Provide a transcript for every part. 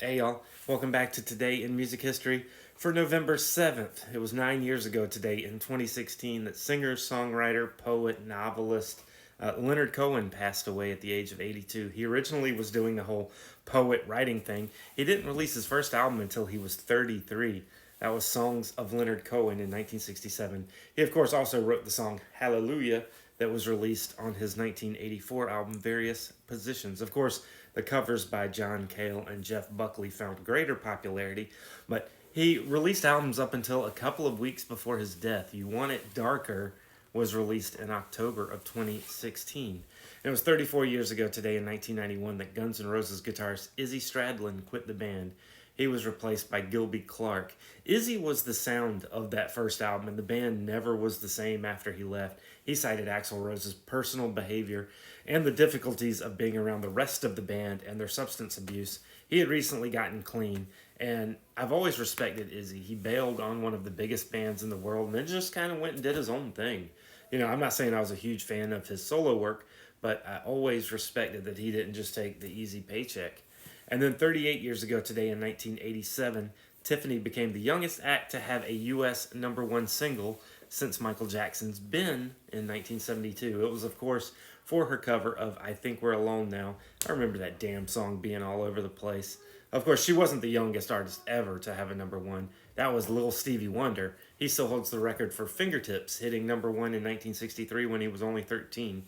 Hey y'all, welcome back to Today in Music History for November 7th. It was 9 years ago today in 2016 that singer, songwriter, poet, novelist Leonard Cohen passed away at the age of 82. He originally was doing the whole poet writing thing. He didn't release his first album until he was 33. That was Songs of Leonard Cohen in 1967. He, of course, also wrote the song Hallelujah that was released on his 1984 album Various Positions. Of course, the covers by John Cale and Jeff Buckley found greater popularity, but he released albums up until a couple of weeks before his death. You Want It Darker was released in October of 2016. And it was 34 years ago today in 1991 that Guns N' Roses guitarist Izzy Stradlin quit the band. He was replaced by Gilby Clarke. Izzy was the sound of that first album, and the band never was the same after he left. He cited Axl Rose's personal behavior and the difficulties of being around the rest of the band and their substance abuse. He had recently gotten clean, and I've always respected Izzy. He bailed on one of the biggest bands in the world and then just kind of went and did his own thing. I'm not saying I was a huge fan of his solo work, but I always respected that he didn't just take the easy paycheck. And then 38 years ago today in 1987, Tiffany became the youngest act to have a U.S. #1 single since Michael Jackson's Ben in 1972. It was, of course, for her cover of I Think We're Alone Now. I remember that damn song being all over the place. Of course, she wasn't the youngest artist ever to have a #1. That was Lil Stevie Wonder. He still holds the record for Fingertips, hitting #1 in 1963 when he was only 13.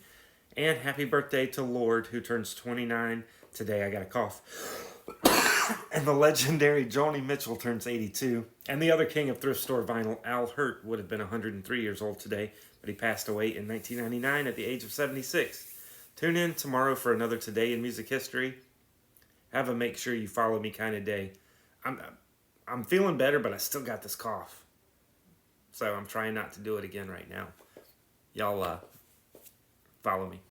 And happy birthday to Lorde, who turns 29 today. I got a cough. And the legendary Joni Mitchell turns 82. And the other king of thrift store vinyl, Al Hirt, would have been 103 years old today, but he passed away in 1999 at the age of 76. Tune in tomorrow for another Today in Music History. Have a make sure you follow me kind of day. I'm feeling better, but I still got this cough. So I'm trying not to do it again right now. Y'all follow me.